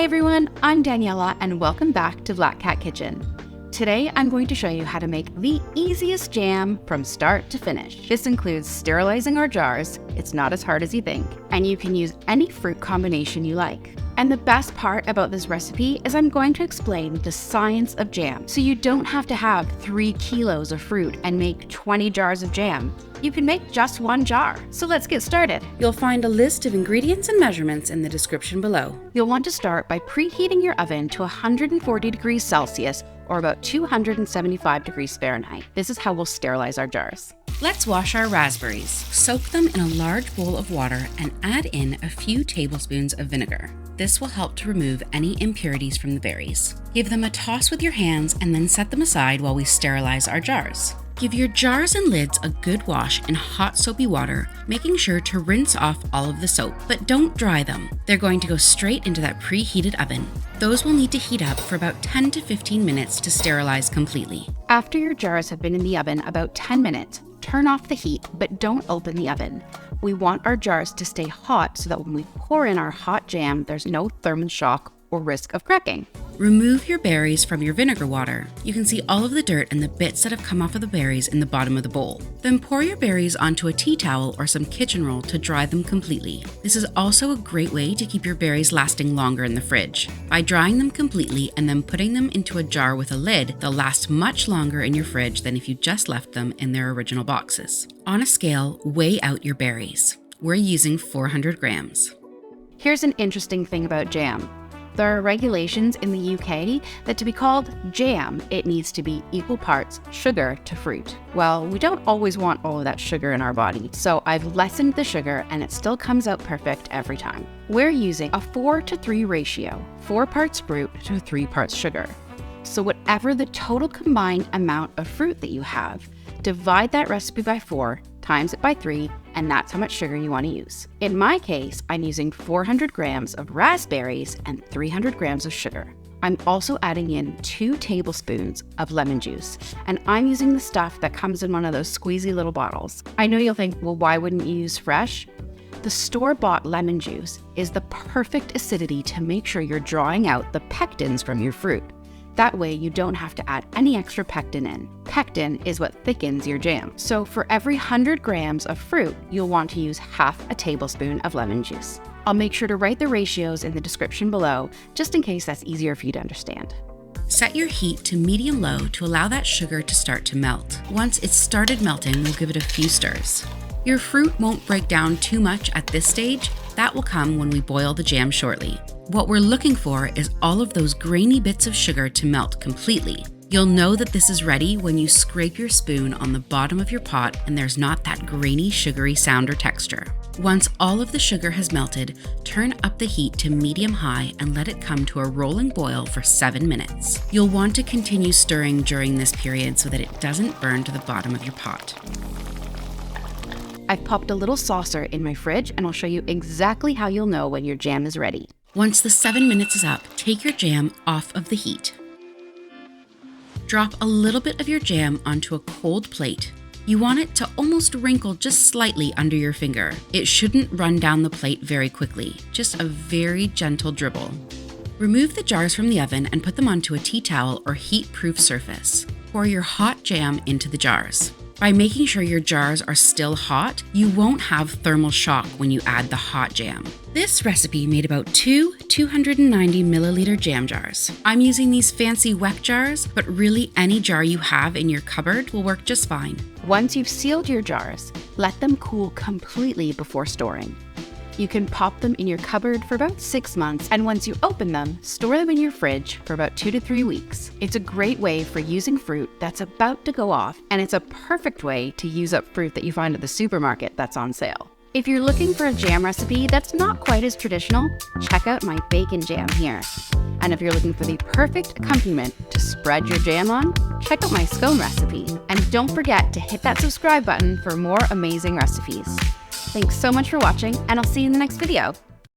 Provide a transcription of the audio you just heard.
everyone, I'm Daniela and welcome back to Black Cat Kitchen. Today I'm going to show you how to make the easiest jam from start to finish. This includes sterilizing our jars, it's not as hard as you think, and you can use any fruit combination you like. And the best part about this recipe is I'm going to explain the science of jam, so you don't have to have 3 kilos of fruit and make 20 jars of jam. You can make just 1 jar. So let's get started. You'll find a list of ingredients and measurements in the description below. You'll want to start by preheating your oven to 140 degrees Celsius or about 275 degrees Fahrenheit. This is how we'll sterilize our jars. Let's wash our raspberries. Soak them in a large bowl of water and add in a few tablespoons of vinegar. This will help to remove any impurities from the berries. Give them a toss with your hands and then set them aside while we sterilize our jars. Give your jars and lids a good wash in hot soapy water, making sure to rinse off all of the soap, but don't dry them. They're going to go straight into that preheated oven. Those will need to heat up for about 10 to 15 minutes to sterilize completely. After your jars have been in the oven about 10 minutes, turn off the heat, but don't open the oven. We want our jars to stay hot so that when we pour in our hot jam, there's no thermal shock or risk of cracking. Remove your berries from your vinegar water. You can see all of the dirt and the bits that have come off of the berries in the bottom of the bowl. Then pour your berries onto a tea towel or some kitchen roll to dry them completely. This is also a great way to keep your berries lasting longer in the fridge. By drying them completely and then putting them into a jar with a lid, they'll last much longer in your fridge than if you just left them in their original boxes. On a scale, weigh out your berries. We're using 400 grams. Here's an interesting thing about jam. There are regulations in the UK that to be called jam, it needs to be equal parts sugar to fruit. Well, we don't always want all of that sugar in our body, so I've lessened the sugar and it still comes out perfect every time. We're using a 4:3 ratio, 4 parts fruit to 3 parts sugar. So whatever the total combined amount of fruit that you have, divide that recipe by 4, times it by 3, and that's how much sugar you want to use. In my case, I'm using 400 grams of raspberries and 300 grams of sugar. I'm also adding in 2 tablespoons of lemon juice, and I'm using the stuff that comes in one of those squeezy little bottles. I know you'll think, well, why wouldn't you use fresh? The store-bought lemon juice is the perfect acidity to make sure you're drawing out the pectins from your fruit. That way you don't have to add any extra pectin in. Pectin is what thickens your jam. So for every 100 grams of fruit, you'll want to use half a tablespoon of lemon juice. I'll make sure to write the ratios in the description below, just in case that's easier for you to understand. Set your heat to medium-low to allow that sugar to start to melt. Once it's started melting, we'll give it a few stirs. Your fruit won't break down too much at this stage. That will come when we boil the jam shortly. What we're looking for is all of those grainy bits of sugar to melt completely. You'll know that this is ready when you scrape your spoon on the bottom of your pot and there's not that grainy, sugary sound or texture. Once all of the sugar has melted, turn up the heat to medium-high and let it come to a rolling boil for 7 minutes. You'll want to continue stirring during this period so that it doesn't burn to the bottom of your pot. I've popped a little saucer in my fridge and I'll show you exactly how you'll know when your jam is ready. Once the 7 minutes is up, take your jam off of the heat. Drop a little bit of your jam onto a cold plate. You want it to almost wrinkle just slightly under your finger. It shouldn't run down the plate very quickly, just a very gentle dribble. Remove the jars from the oven and put them onto a tea towel or heat-proof surface. Pour your hot jam into the jars. By making sure your jars are still hot, you won't have thermal shock when you add the hot jam. This recipe made about 2 290 milliliter jam jars. I'm using these fancy WEC jars, but really any jar you have in your cupboard will work just fine. Once you've sealed your jars, let them cool completely before storing. You can pop them in your cupboard for about 6 months, and once you open them, store them in your fridge for about 2 to 3 weeks. It's a great way for using fruit that's about to go off, and it's a perfect way to use up fruit that you find at the supermarket that's on sale. If you're looking for a jam recipe that's not quite as traditional, check out my bacon jam here. And if you're looking for the perfect accompaniment to spread your jam on, check out my scone recipe. And don't forget to hit that subscribe button for more amazing recipes. Thanks so much for watching, and I'll see you in the next video.